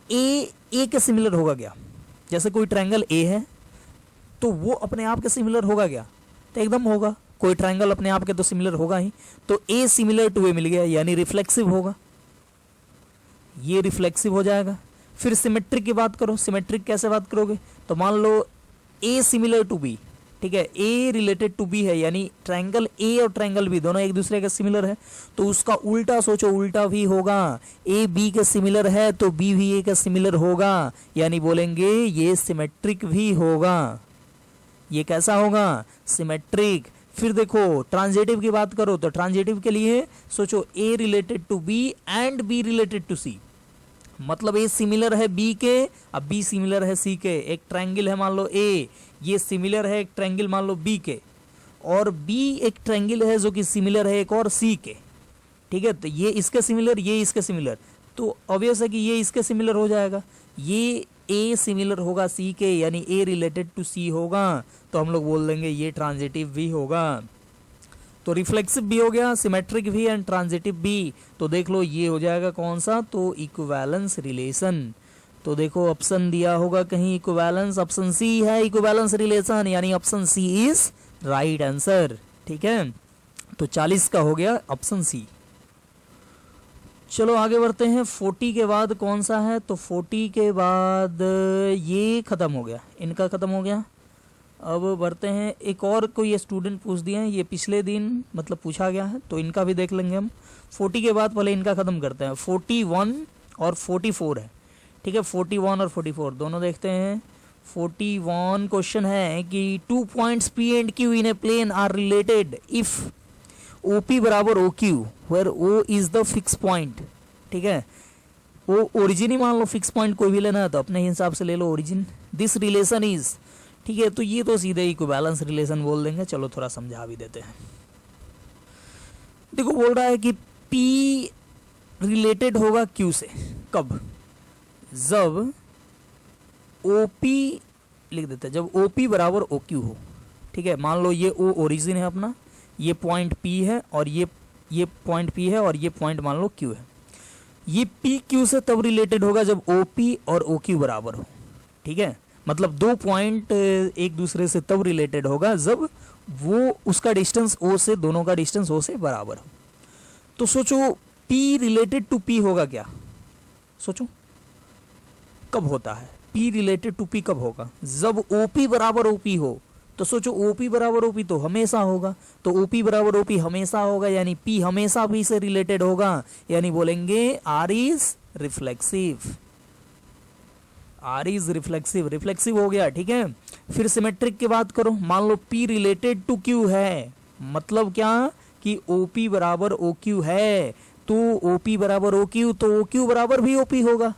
ए के सिमिलर होगा क्या, जैसे कोई ट्रायंगल ए है तो वो अपने आप के सिमिलर होगा क्या, तो एकदम होगा, कोई ट्रायंगल अपने आप के तो सिमिलर होगा ही, तो ए सिमिलर टू ए मिल गया, यानी रिफ्लेक्सिव होगा, ये रिफ्लेक्सिव हो जाएगा। फिर सिमेट्रिक की बात करो, सिमेट्रिक कैसे बात करोगे, तो मान लो ए सिमिलर टू बी, ठीक है, ए रिलेटेड टू बी है, यानी ट्रायंगल ए और ट्रायंगल बी दोनों एक दूसरे के सिमिलर है, तो उसका उल्टा सोचो, उल्टा भी होगा, ए बी के सिमिलर है तो बी भी ए का सिमिलर होगा, यानी बोलेंगे ये सिमेट्रिक भी होगा, ये कैसा होगा, सिमेट्रिक। फिर देखो ट्रांजिटिव की बात करो, तो ट्रांजिटिव के लिए सोचो A related to B and B related to C, मतलब ए सिमिलर है बी के, अब बी सिमिलर है सी के। एक ट्रायंगल है मान लो ए, ये सिमिलर है एक ट्रायंगल मान लो बी के, और बी एक ट्रायंगल है जो कि सिमिलर है एक और सी के, ठीक है। तो ये इसके सिमिलर, ये इसके सिमिलर, तो ऑब्वियस है कि ये इसके सिमिलर हो जाएगा। ये ए सिमिलर होगा सी के, यानी ए रिलेटेड टू सी होगा, तो हम लोग बोल देंगे ये ट्रांजिटिव भी होगा। तो रिफ्लेक्सिव भी हो गया, सिमेट्रिक भी एंड ट्रांजिटिव भी। तो देख लो ये हो जाएगा कौन सा, तो इक्विवेलेंस रिलेशन। तो देखो ऑप्शन दिया होगा कहीं इक्विवेलेंस, ऑप्शन सी है इक्विवेलेंस रिलेशन, यानी option C is right answer, ठीक है। तो 40 का हो गया ऑप्शन सी। चलो आगे बढ़ते हैं। 40 के बाद कौन सा है, तो 40 के बाद ये खत्म हो गया, इनका खत्म हो गया। अब बढ़ते हैं, एक और कोई स्टूडेंट पूछ दिए हैं, ये पिछले दिन मतलब पूछा गया है, तो इनका भी देख लेंगे हम। 40 के बाद पहले इनका खत्म करते हैं। 41 और 44 है, ठीक है। 41 और 44 दोनों देखते हैं। 41 क्वेश्चन है कि 2 points P and Q in a plane are related if OP बराबर OQ where O is the fix point, ठीक है। वो ओरिजिन ही मान लो, फिक्स पॉइंट कोई भी लेना है तो अपने हिसाब से ले लो ओरिजिन। दिस रिलेशन इज, ठीक है। तो ये तो सीधे इक्विवेलेंस रिलेशन बोल देंगे। चलो थोड़ा समझा भी देते हैं। देखो बोल रहा है कि P रिलेटेड होगा Q से, कब, जब OP लिख देते हैं, जब OP बराबर OQ हो, ठीक है। मान लो ये O ओरिजिन है अपना, ये पॉइंट P है, और ये पॉइंट P है, और ये पॉइंट मान लो Q है। ये P Q से तब रिलेटेड होगा जब OP और OQ बराबर हो, ठीक है। मतलब दो पॉइंट एक दूसरे से तब रिलेटेड होगा जब वो उसका डिस्टेंस O से, दोनों का डिस्टेंस O से बराबर हो। तो सोचो P रिलेटेड टू P होगा क्या, सोचो कब होता है। P रिलेटेड टू P कब होगा, जब OP बराबर OP हो। तो सोचो OP बराबर OP तो हमेशा होगा, तो OP बराबर OP हमेशा होगा, यानी P हमेशा P से रिलेटेड होगा, यानी बोलेंगे R is reflexive. R is reflexive, reflexive हो गया, ठीक है। फिर सिमेट्रिक की बात करो, मान लो P रिलेटेड टू Q है, मतलब क्या कि OP बराबर OQ है, तो OP बराबर OQ, तो OQ बराबर भी OP होगा,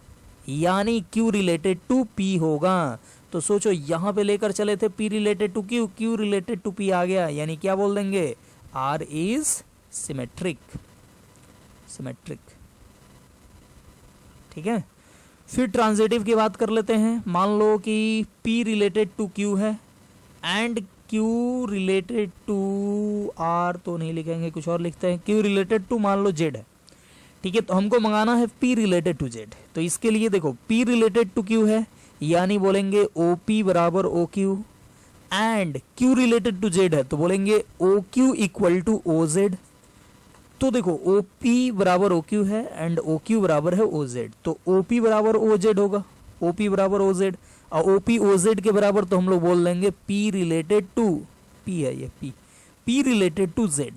यानी Q रिलेटेड टू P होगा। तो सोचो यहां पे लेकर चले थे P related to Q, Q related to P आ गया, यानी क्या बोल देंगे, R इज सिमेट्रिक, सिमेट्रिक, ठीक है। फिर ट्रांजिटिव की बात कर लेते हैं। मान लो कि P रिलेटेड टू Q है and Q related to R, तो नहीं लिखेंगे, कुछ और लिखते हैं। Q रिलेटेड टू मान लो Z है, ठीक है। तो हमको मंगाना है P रिलेटेड टू Z, तो इसके लिए देखो P रिलेटेड टू Q है, यानी बोलेंगे OP बराबर OQ, and Q related to Z है तो बोलेंगे OQ इक्वल टू OZ। तो देखो OP बराबर OQ है एंड OQ बराबर है OZ, तो OP बराबर OZ होगा, OP बराबर OZ, और OP OZ के बराबर तो हम लोग बोल देंगे P रिलेटेड टू, P है ये P रिलेटेड टू Z।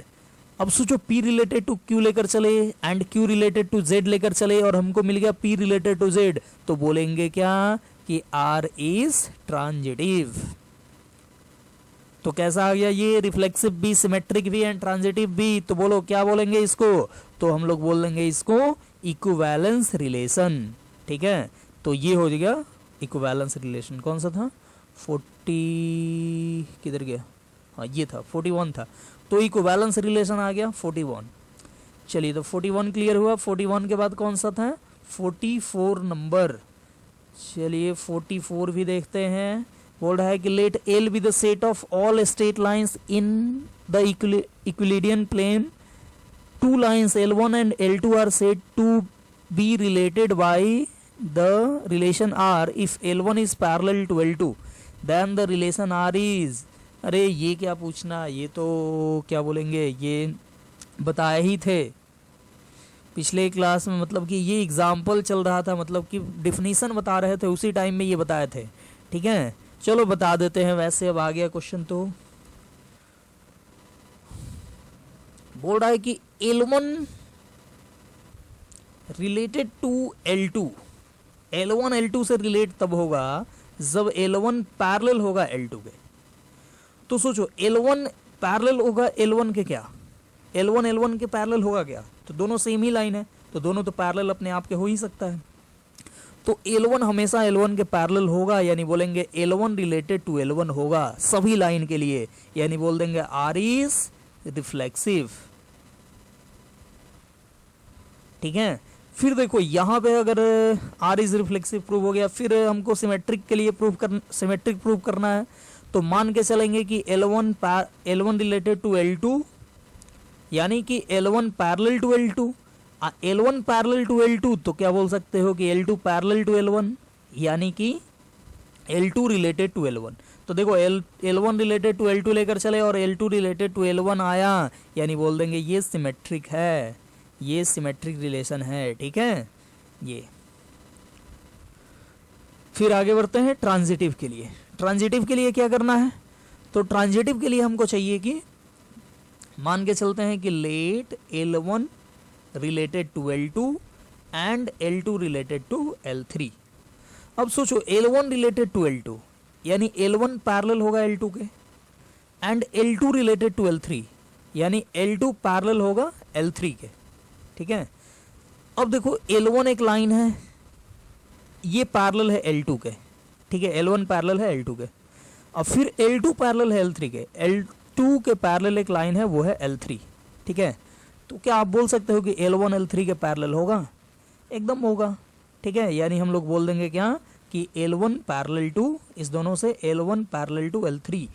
अब सोचो P रिलेटेड टू Q लेकर चले and Q related to Z लेकर चले, और हमको मिल गया P रिलेटेड टू Z, तो बोलेंगे क्या कि R इज ट्रांजिटिव। तो कैसा आ गया ये, रिफ्लेक्सिव भी, सिमेट्रिक भी एंड ट्रांजिटिव भी। तो बोलो क्या बोलेंगे इसको, तो हम लोग बोल देंगे इसको इक्विवेलेंस रिलेशन, ठीक है। तो ये हो गया इक्विवेलेंस रिलेशन। कौन सा था, 40 किधर गया, हाँ ये था 41 था, तो इक्विवेलेंस रिलेशन आ गया 41। चलिए तो 41 क्लियर हुआ। 41 के बाद कौन सा था, 44 नंबर। चलिए 44 भी देखते हैं। बोल रहा है कि let L be the set of all straight lines in the Euclidean plane, two lines L1 and L2 are set to be related by the relation R if L1 is parallel to L2 then the relation R is. अरे ये क्या पूछना, ये तो क्या बोलेंगे, ये बताए ही थे पिछले क्लास में, मतलब कि ये एग्जाम्पल चल रहा था, मतलब कि डिफिनीशन बता रहे थे, उसी टाइम में ये बताए थे, ठीक है। चलो बता देते हैं वैसे। अब आ गया क्वेश्चन, तो बोल रहा है कि L1 related to L2, L1 L2 से रिलेट तब होगा जब L1 पैरेलल होगा L2 के। तो सोचो L1 पैरेलल होगा L1 के, क्या L1 L1 के पैरेलल होगा क्या, तो दोनों सेम ही लाइन है, तो दोनों तो पैरेलल अपने आप के हो ही सकता है। तो L1 हमेशा L1 के पैरेलल होगा, यानी बोलेंगे L1 रिलेटेड टू L1 होगा सभी लाइन के लिए, यानी बोल देंगे R इज रिफ्लेक्सिव। ठीक है, फिर देखो यहाँ पे अगर R इज रिफ्लेक्सिव प्रूव हो गया, फिर हमको सिमेट्रिक के लिए सिमेट्रिक प्रूव करना है, तो मान के चलेंगे कि L1 रिलेटेड टू L2, यानी कि L1 parallel to L2, L1 parallel to L2, तो क्या बोल सकते हो कि L2 पैरेलल टू L1, यानी कि L2 रिलेटेड टू L1। तो देखो L1 रिलेटेड टू L2 लेकर चले और L2 रिलेटेड टू L1 आया, यानी बोल देंगे ये सिमेट्रिक है, ये सिमेट्रिक रिलेशन है। ठीक है, ये फिर आगे बढ़ते हैं ट्रांजिटिव के लिए। ट्रांजिटिव के लिए क्या करना है, तो ट्रांजिटिव के लिए हमको चाहिए कि मान के चलते हैं कि let L1 related to L2 and L2 related to L3। अब सोचो L1 रिलेटेड टू L2, यानी L1 पैरेलल होगा L2 के, and L2 related to L3, यानी L2 पैरेलल होगा L3 के। ठीक है, अब देखो L1 एक लाइन है, ये पैरेलल है L2 के। ठीक है, L1 पैरेलल है L2 के। अब फिर L2 पैरेलल है L3 के, L2 के पैरेलल एक लाइन है, वो है L3। ठीक है, तो क्या आप बोल सकते हो कि L1 L3 के पैरेलल होगा? एकदम होगा। ठीक है, यानी हम लोग बोल देंगे क्या कि L1 पैरेलल टू, इस दोनों से L1 parallel to L3,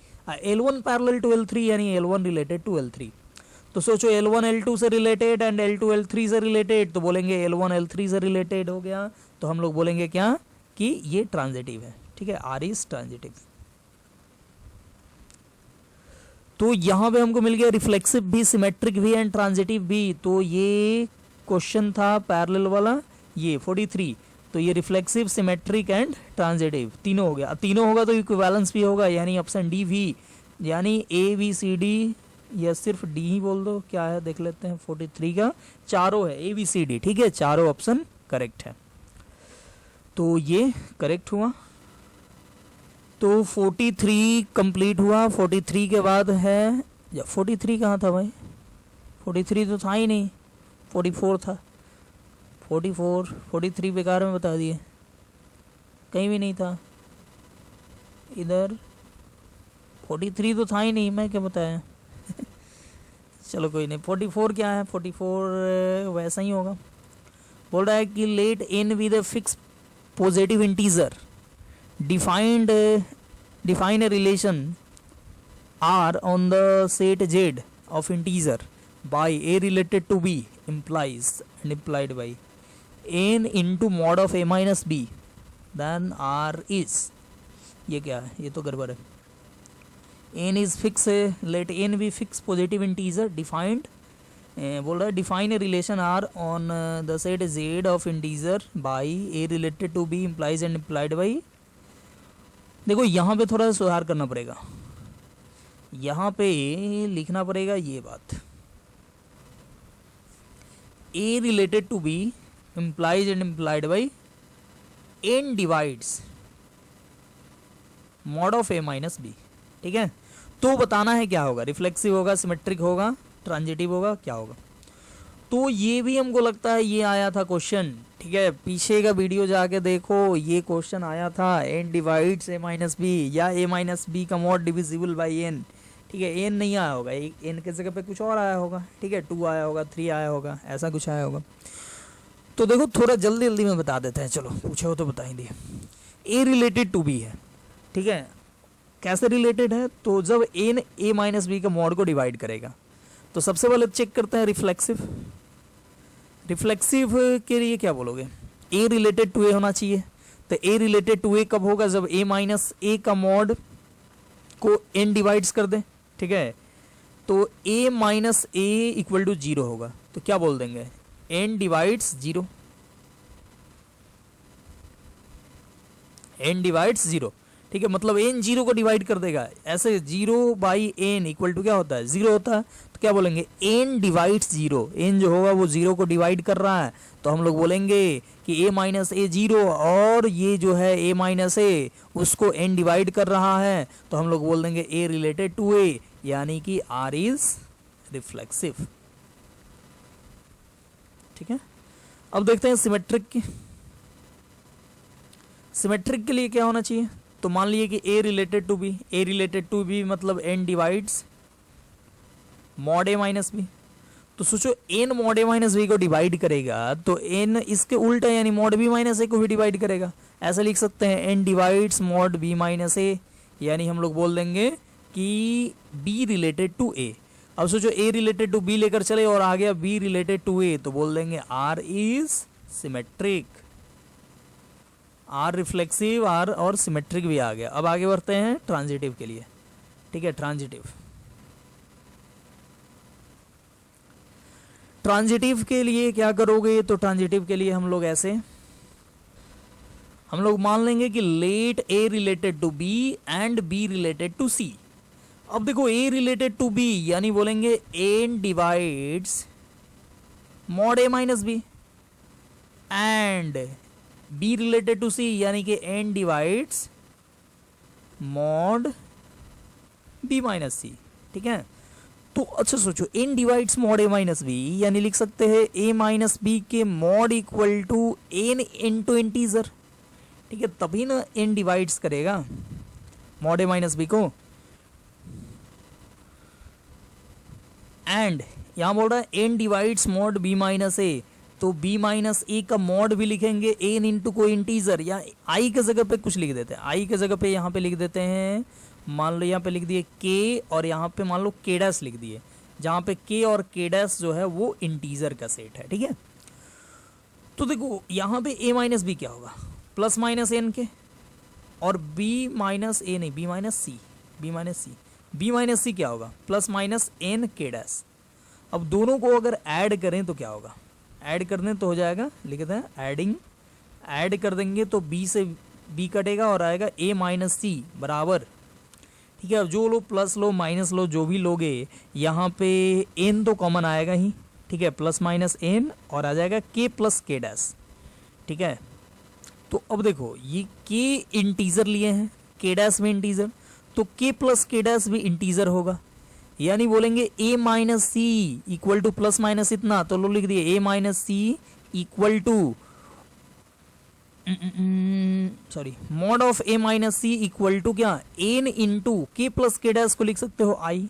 L1 parallel to L3 यानी L1 रिलेटेड टू L3। तो सोचो L1 L2 से रिलेटेड एंड L2 L3 से रिलेटेड, तो बोलेंगे L1 L3 से रिलेटेड हो गया, तो हम लोग बोलेंगे क्या कि ये ट्रांजिटिव है। ठीक है, R इज ट्रांजिटिव। तो यहां पे हमको मिल गया रिफ्लेक्सिव भी, सिमेट्रिक भी एंड ट्रांजिटिव भी। तो ये क्वेश्चन था पैरेलल वाला, ये 43। तो ये रिफ्लेक्सिव, सिमेट्रिक एंड ट्रांजिटिव तीनों हो गया। अब तीनों होगा तो इक्विवेलेंस भी होगा, यानी ऑप्शन डी भी, यानी ए बी सी डी, या सिर्फ डी ही बोल दो, क्या है देख लेते हैं। 43 का चारों है, ए बी सी डी। ठीक है, चारों ऑप्शन करेक्ट है, तो ये करेक्ट हुआ। तो 43 कंप्लीट हुआ। 43 के बाद है, या 43 कहाँ था भाई? 43 तो था ही नहीं, 44 था। 43 बेकार में बता दिए, कहीं भी नहीं था इधर। 43 तो था ही नहीं, मैं क्या बताया। चलो कोई नहीं। 44 क्या है? 44 वैसा ही होगा। बोल रहा है कि let n with a fix positive integer define a relation R on the set Z of integer by A related to B implies and implied by n into mod of A minus B, then R is, ये क्या है? ये तो गड़बड़ है। n is fix, let n be fixed positive integer defined, बोल रहा है define a relation R on the set Z of integer by A related to B implies and implied by। देखो यहाँ पे थोड़ा सा सुधार करना पड़ेगा, यहाँ पे लिखना पड़ेगा ये बात, A related to B implies and implied by n divides mod of A minus B। ठीक है, तो बताना है क्या होगा, रिफ्लेक्सिव होगा, सिमेट्रिक होगा, ट्रांजिटिव होगा, क्या होगा। तो ये भी हमको लगता है ये आया था क्वेश्चन। ठीक है, पीछे का वीडियो जाके देखो, ये क्वेश्चन आया था, n divides A minus B, या A माइनस बी का मॉड डिविजिबल बाई n। ठीक है, n नहीं आया होगा, n के जगह पे कुछ और आया होगा। ठीक है, 2 आया होगा, 3 आया होगा, ऐसा कुछ आया होगा। तो देखो थोड़ा जल्दी जल्दी में बता देते हैं, चलो पूछे हो तो बता ही दिए। A रिलेटेड टू B है। ठीक है, कैसे रिलेटेड है? तो जब n A माइनस बी का मॉड को डिवाइड करेगा, तो सबसे पहले चेक करते हैं रिफ्लेक्सिव। रिफ्लेक्सिव के लिए क्या बोलोगे? A रिलेटेड टू A होना चाहिए। तो A रिलेटेड टू A कब होगा? जब A माइनस A का मॉड को n डिवाइड्स कर दे। ठीक है, तो A minus A equal to 0 होगा, तो क्या बोल देंगे? n divides 0, n divides 0। ठीक है, मतलब n 0 को डिवाइड कर देगा। ऐसे 0 बाई n इक्वल टू क्या होता है? 0 होता है। तो क्या बोलेंगे? n डिवाइड्स 0, n जो होगा वो 0 को डिवाइड कर रहा है, तो हम लोग बोलेंगे कि a माइनस a 0, और ये जो है a माइनस a उसको n डिवाइड कर रहा है, तो हम लोग बोल देंगे a रिलेटेड टू a, यानी कि R इज रिफ्लेक्सिव। ठीक है, अब देखते हैं सिमेट्रिक की। सिमेट्रिक के लिए क्या होना चाहिए, तो मान लीजिए कि ए रिलेटेड टू बी मतलब N divides mod A minus B. तो सोचो N mod A minus B को डिवाइड करेगा तो एन इसके उल्टा यानी मॉड बी माइनस ए को भी डिवाइड करेगा। ऐसे लिख सकते हैं N divides mod B minus A, यानी हम लोग बोल देंगे कि बी रिलेटेड टू ए। अब सोचो ए रिलेटेड टू बी लेकर चले और आ गया बी रिलेटेड टू ए, तो बोल देंगे R is symmetric, R reflexive, R और सिमेट्रिक भी आ गया। अब आगे बढ़ते हैं ट्रांजिटिव के लिए। ठीक है, ट्रांजिटिव के लिए क्या करोगे, तो ट्रांजिटिव के लिए हम लोग ऐसे हम लोग मान लेंगे कि let A related to B and B related to C. अब देखो ए रिलेटेड टू बी यानी बोलेंगे N divides mod A minus B, and B related to C यानी कि N divides mod B minus C. ठीक है, तो अच्छा सोचो N divides mod A minus B यानी लिख सकते हैं ए माइनस बी के mod equal to N into integer. ठीक है, तभी ना एन डिवाइड्स करेगा मॉड ए माइनस बी को। एंड यहां बोल रहा है N divides mod B minus A, तो बी माइनस ए का मॉड भी लिखेंगे एन इंटू कोई इंटीजर, या आई के जगह पे कुछ लिख देते हैं। आई के जगह पे यहाँ पे लिख देते हैं, मान लो यहाँ पे लिख दिए के और यहाँ पे मान लो के डैश लिख दिए, जहाँ पे के और के डैश जो है वो इंटीजर का सेट है। ठीक है, तो देखो यहाँ पे ए माइनस बी क्या होगा, प्लस माइनस एन के, और बी माइनस ए नहीं, बी माइनस सी, बी माइनस सी क्या होगा, प्लस माइनस एन के डैश। अब दोनों को अगर ऐड करें तो क्या होगा, ऐड करने तो हो जाएगा, लिखते हैं एडिंग, ऐड कर देंगे तो बी से बी कटेगा और आएगा ए माइनस सी बराबर। ठीक है, अब जो लो प्लस लो माइनस लो जो भी लोगे, यहाँ पे एन तो कॉमन आएगा ही। ठीक है, प्लस माइनस एन और आ जाएगा के प्लस के डैश। ठीक है, तो अब देखो ये के इंटीजर लिए हैं, के डैश में इंटीजर, तो के प्लस के डैश भी इंटीजर होगा, यानी बोलेंगे A minus C equal to plus minus इतना, तो लो लिख दिए A minus C equal to sorry mod of A minus C equal to क्या, N into K plus K dash को लिख सकते हो आई।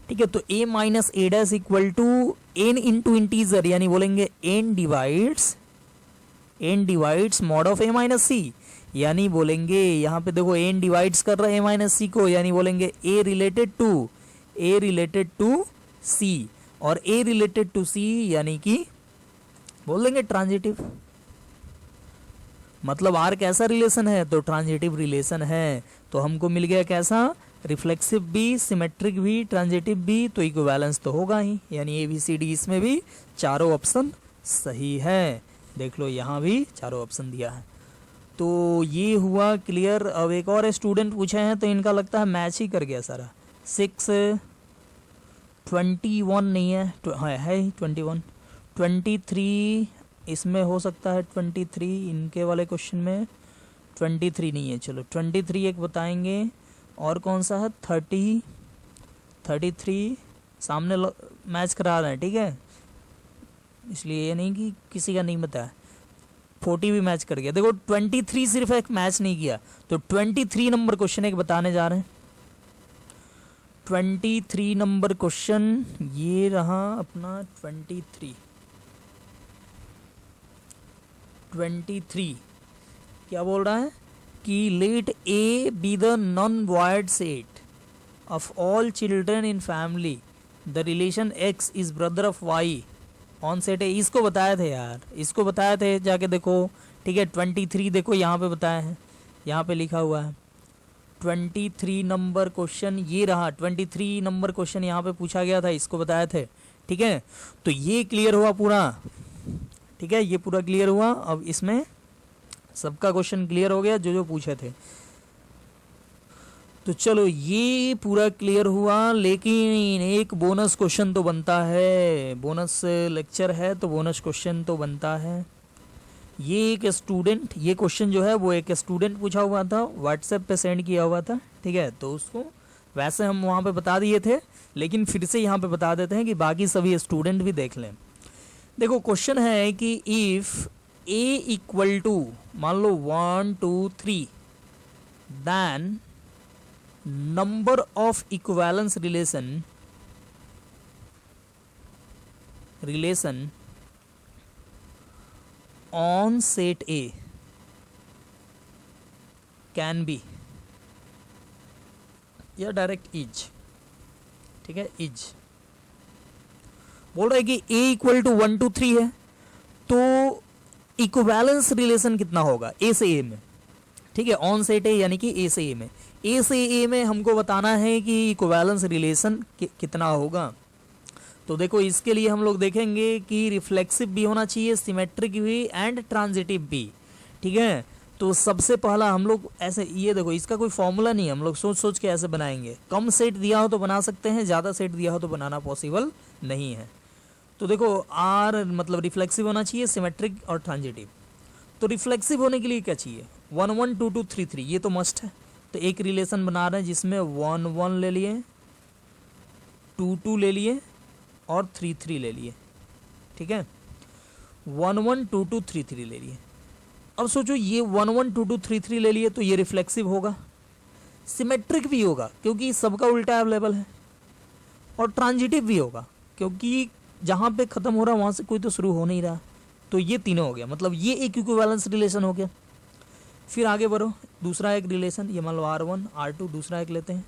ठीक है, तो A minus A dash equal to N into integer, यानी बोलेंगे N divides mod of A minus C, यानी बोलेंगे यहाँ पे देखो एन डिवाइड्स कर रहा है ए माइनस सी को, यानी बोलेंगे ए रिलेटेड टू सी, और ए रिलेटेड टू सी यानी कि बोल देंगे ट्रांजिटिव। मतलब आर कैसा रिलेशन है, तो ट्रांजिटिव रिलेशन है। तो हमको मिल गया कैसा, रिफ्लेक्सिव भी, सिमेट्रिक भी, ट्रांजिटिव भी, तो इक्विवेलेंस तो होगा ही, यानी ए बी सी डी इसमें भी चारों ऑप्शन सही है। देख लो यहाँ भी चारों ऑप्शन दिया है। तो ये हुआ क्लियर। अब एक और स्टूडेंट पूछे हैं तो इनका लगता है मैच ही कर गया सारा। 621 नहीं है, है 21, 23 इसमें हो सकता है, 23 इनके वाले क्वेश्चन में 23 नहीं है। चलो 23 एक बताएंगे, और कौन सा है 33 सामने मैच करा रहे हैं। ठीक है, इसलिए ये नहीं कि किसी का नहीं बताया, 40 भी मैच कर गया। देखो 23 सिर्फ एक मैच नहीं किया, तो 23 नंबर क्वेश्चन एक बताने जा रहे हैं। 23 नंबर क्वेश्चन ये रहा अपना 23 क्या बोल रहा है कि let A be the non void set of all children in family, the relation x is brother of y on set है। इसको बताए थे यार, इसको बताए थे, जाके देखो। ठीक है, 23 देखो यहाँ पे बताया है, यहाँ पे लिखा हुआ है 23 नंबर क्वेश्चन ये रहा। 23 नंबर क्वेश्चन यहाँ पे पूछा गया था, इसको बताए थे। ठीक है, तो ये क्लियर हुआ पूरा। ठीक है, ये पूरा क्लियर हुआ। अब इसमें सबका क्वेश्चन क्लियर हो गया जो जो पूछे थे। तो चलो ये पूरा क्लियर हुआ, लेकिन एक बोनस क्वेश्चन तो बनता है, बोनस लेक्चर है तो बोनस क्वेश्चन तो बनता है। ये एक स्टूडेंट, ये क्वेश्चन जो है वो एक स्टूडेंट पूछा हुआ था, व्हाट्सएप पे सेंड किया हुआ था। ठीक है, तो उसको वैसे हम वहाँ पे बता दिए थे, लेकिन फिर से यहाँ पे बता देते हैं कि बाकी सभी स्टूडेंट भी देख लें। देखो क्वेश्चन है कि इफ ए इक्वल टू मान लो 1 2 3, then number of equivalence relation on set A can be, या डायरेक्ट इज, ठीक है, इज बोल रहा है कि ए इक्वल टू 1 2 3 है, तो इक्विवेलेंस रिलेशन कितना होगा ए से ए में, ठीक है, ऑन सेट ए यानी कि ए से ए में, ए से ए में हमको बताना है कि इक्विवेलेंस रिलेशन कितना होगा। तो देखो इसके लिए हम लोग देखेंगे कि रिफ्लेक्सिव भी होना चाहिए, सिमेट्रिक भी एंड ट्रांजिटिव भी, ठीक है। तो सबसे पहला हम लोग ऐसे, ये देखो इसका कोई फॉर्मूला नहीं है, हम लोग सोच सोच के ऐसे बनाएंगे, कम सेट दिया हो तो बना सकते हैं, ज़्यादा सेट दिया हो तो बनाना पॉसिबल नहीं है। तो देखो आर मतलब रिफ्लेक्सिव होना चाहिए, सिमेट्रिक और ट्रांजिटिव। तो रिफ्लेक्सिव होने के लिए क्या चाहिए, 1 1 2 2 3 3, ये तो मस्ट है। तो एक रिलेशन बना रहे हैं जिसमें 1 1 ले लिए, 2 2 ले लिए और 3 3 ले लिए, ठीक है, 1 1 2 2 3 3 ले लिए। अब सोचो ये 1 1 2 2 3 3 ले लिए तो ये रिफ्लेक्सिव होगा, सिमेट्रिक भी होगा क्योंकि सबका उल्टा अवेलेबल है, और ट्रांजिटिव भी होगा क्योंकि जहाँ पे ख़त्म हो रहा है वहाँ से कोई तो शुरू हो नहीं रहा। तो ये तीनों हो गया, मतलब ये एक इक्विवेलेंस रिलेशन हो गया। फिर आगे बढ़ो, दूसरा एक रिलेशन, ये मान लो R1 R2, दूसरा एक लेते हैं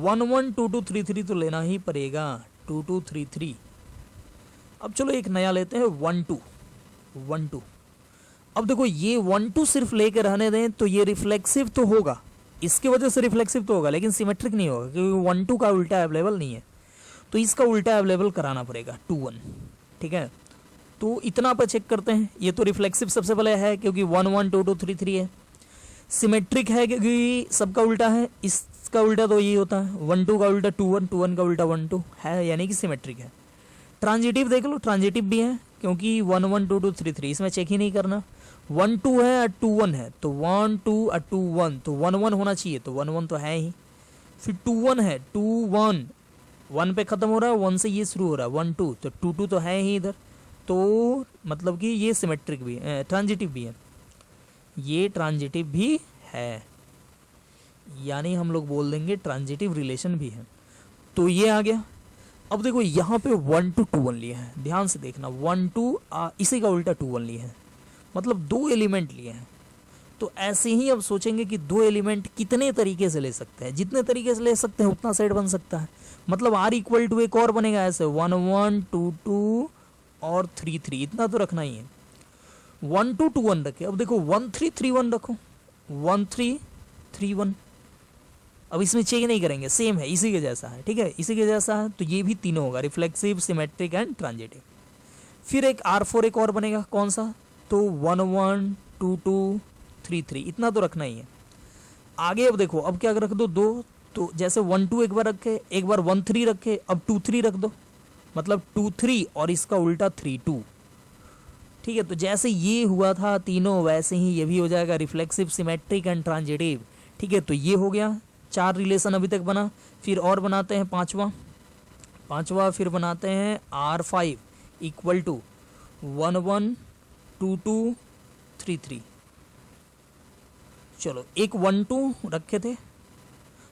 1 1 2 2 3 3, तो लेना ही पड़ेगा 2 2 3 3। अब चलो एक नया लेते हैं 1 2 1 2। अब देखो ये 1 2 सिर्फ लेकर रहने दें तो ये रिफ्लेक्सिव तो होगा, इसके वजह से रिफ्लेक्सिव तो होगा, लेकिन सिमेट्रिक नहीं होगा क्योंकि 1 2 का उल्टा अवेलेबल नहीं है, तो इसका उल्टा अवेलेबल कराना पड़ेगा 2 1, ठीक है। तो इतना पर चेक करते हैं, ये तो रिफ्लेक्सिव सबसे पहले है क्योंकि 1 1 2 2 3 3 है, सिमेट्रिक है क्योंकि सबका उल्टा है, इसका उल्टा तो यही होता है, 1 2 का उल्टा 2 1, 2 1 का उल्टा 1 2 है, यानी कि सिमेट्रिक है। ट्रांजिटिव देख लो, ट्रांजिटिव भी है क्योंकि 1 1 2 2 3 3, इसमें चेक ही नहीं करना, 1 2 है और 2 1 है, तो 1 2 और 2 1, तो 1 1 होना चाहिए, तो 1 1 तो है ही। फिर 2 1 है, 2 1, 1 पे ख़त्म हो रहा है, 1 से ये शुरू हो रहा है 1 2, तो 2 2 तो है ही इधर, तो मतलब कि ये सिमेट्रिक भी है, ट्रांजिटिव भी है, ये ट्रांजिटिव भी है, यानी हम लोग बोल देंगे ट्रांजिटिव रिलेशन भी है। तो ये आ गया। अब देखो यहाँ पे 1 2 2 1 लिया है, ध्यान से देखना, 1 2 इसी का उल्टा 2 1 लिया है, मतलब 2 एलिमेंट लिए हैं। तो ऐसे ही अब सोचेंगे कि 2 एलिमेंट कितने तरीके से ले सकते हैं, जितने तरीके से ले सकते हैं उतना सेट बन सकता है, मतलब R इक्वल टू एक और बनेगा ऐसे 1 1 2 2 और 3 3, इतना तो रखना ही है। 1 2 2 1 रखे, अब देखो 1 3 3 1 रखो, 1 3 3 1, अब इसमें चेक नहीं करेंगे, सेम है, इसी के जैसा है, ठीक है, इसी के जैसा है, तो ये भी तीनों होगा, रिफ्लेक्सिव, सिमेट्रिक एंड ट्रांजिटिव। फिर एक R4 एक और बनेगा, कौन सा, तो 1 1 2 2 3 3, इतना तो रखना ही है। आगे अब देखो, अब क्या रख दो, 2, तो जैसे 1 2 एक बार रखे, एक बार 1 3 रखे, अब 2 3 रख दो, मतलब 2 3 और इसका उल्टा 3 2, ठीक है। तो जैसे ये हुआ था तीनों, वैसे ही ये भी हो जाएगा, रिफ्लेक्सिव, सिमेट्रिक एंड ट्रांजिटिव, ठीक है। तो ये हो गया, 4 रिलेशन अभी तक बना। फिर और बनाते हैं पांचवा, फिर बनाते हैं R5 इक्वल टू 1 1 2 2 3 3। चलो एक 1 2 रखे थे,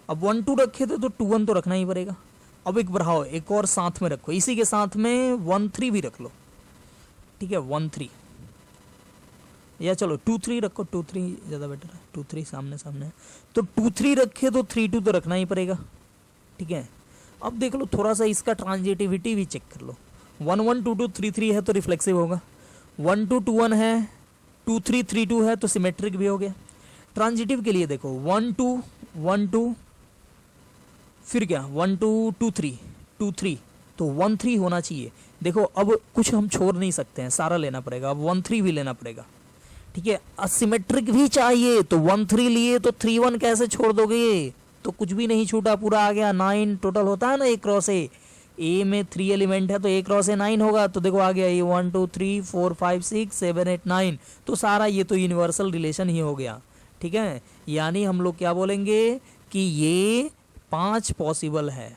अब 1 2 रखे थे तो 2 1 तो रखना ही पड़ेगा। अब एक बढ़ाओ, एक और साथ में रखो, इसी के साथ में 1 3 भी रख लो, ठीक है, 1 3, या चलो 2 3 रखो, 2 3 ज़्यादा बेटर है, 2 3 सामने सामने है, तो 2 3 रखे तो 3 2 तो रखना ही पड़ेगा, ठीक है। अब देख लो थोड़ा सा इसका ट्रांजिटिविटी भी चेक कर लो, 1 1 2 2 3 3 है तो रिफ्लेक्सिव होगा, 1 2 2 1 है, 2 3 3 2 है तो सिमेट्रिक भी हो गया। ट्रांजिटिव के लिए देखो 1 2 1 2, फिर क्या 1 2 2 3 2 3, तो 1 3 होना चाहिए। देखो अब कुछ हम छोड़ नहीं सकते हैं, सारा लेना पड़ेगा, अब 1 3 भी लेना पड़ेगा, ठीक है। असिमेट्रिक भी चाहिए तो 1 3 लिए तो 3 1 कैसे छोड़ दोगे, तो कुछ भी नहीं छूटा, पूरा आ गया 9 टोटल होता है ना एक क्रॉस ए में 3 एलिमेंट है तो एक क्रॉस ए 9 होगा, तो देखो आ गया ये 1 2 3 4 5 6 7 8 9, तो सारा ये तो यूनिवर्सल रिलेशन ही हो गया, ठीक है। यानी हम लोग क्या बोलेंगे कि ये 5 पॉसिबल है।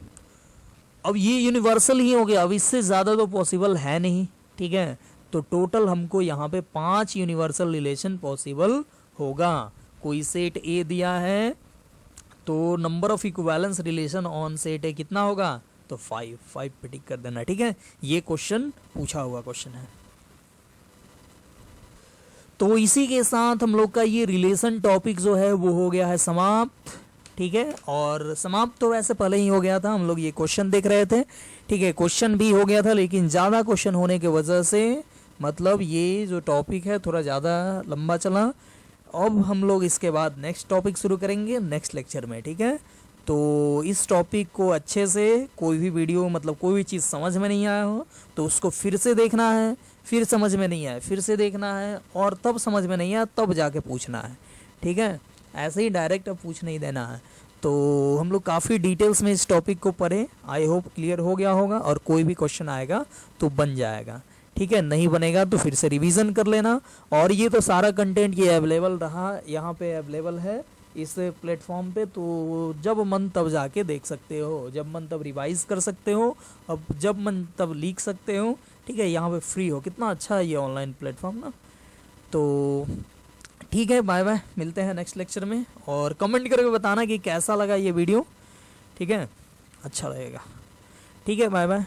अब ये यूनिवर्सल ही हो गया, अब इससे ज़्यादा तो पॉसिबल है नहीं, ठीक है। तो टोटल हमको यहाँ पे 5 यूनिवर्सल रिलेशन पॉसिबल होगा। कोई सेट ए दिया है तो number of equivalence relation on set ए कितना होगा, तो 5 पे टिक कर देना। ठीक है, ये क्वेश्चन पूछा हुआ क्वेश्चन है। तो इसी के साथ हम लोग का ये रिलेशन टॉपिक जो है वो हो गया है समाप्त। ठीक है, और समाप्त तो वैसे पहले ही हो गया था, हम लोग ये क्वेश्चन देख रहे थे। ठीक है, क्वेश्चन भी हो गया था, लेकिन ज़्यादा क्वेश्चन होने की वजह से मतलब ये जो टॉपिक है थोड़ा ज़्यादा लंबा चला। अब हम लोग इसके बाद नेक्स्ट टॉपिक शुरू करेंगे नेक्स्ट लेक्चर में। ठीक है, तो इस टॉपिक को अच्छे से कोई भी वीडियो मतलब कोई भी चीज़ समझ में नहीं आया हो तो उसको फिर से देखना है, फिर समझ में नहीं आया फिर से देखना है, और तब समझ में नहीं आया तब जाके पूछना है। ठीक है, ऐसे ही डायरेक्ट अब पूछ नहीं देना है। तो हम लोग काफ़ी डिटेल्स में इस टॉपिक को पढ़े, आई होप क्लियर हो गया होगा, और कोई भी क्वेश्चन आएगा तो बन जाएगा। ठीक है, नहीं बनेगा तो फिर से रिवीजन कर लेना। और ये तो सारा कंटेंट ये अवेलेबल रहा, यहाँ पे अवेलेबल है इस प्लेटफॉर्म पे, तो जब मन तब जाके देख सकते हो, जब मन तब रिवाइज कर सकते हो, अब जब मन तब लिख सकते हो। ठीक है, यहाँ पे फ्री हो, कितना अच्छा है ये ऑनलाइन प्लेटफॉर्म ना। तो ठीक है, बाय बाय, मिलते हैं नेक्स्ट लेक्चर में, और कमेंट करके बताना कि कैसा लगा ये वीडियो। ठीक है, अच्छा लगेगा। ठीक है, बाय बाय।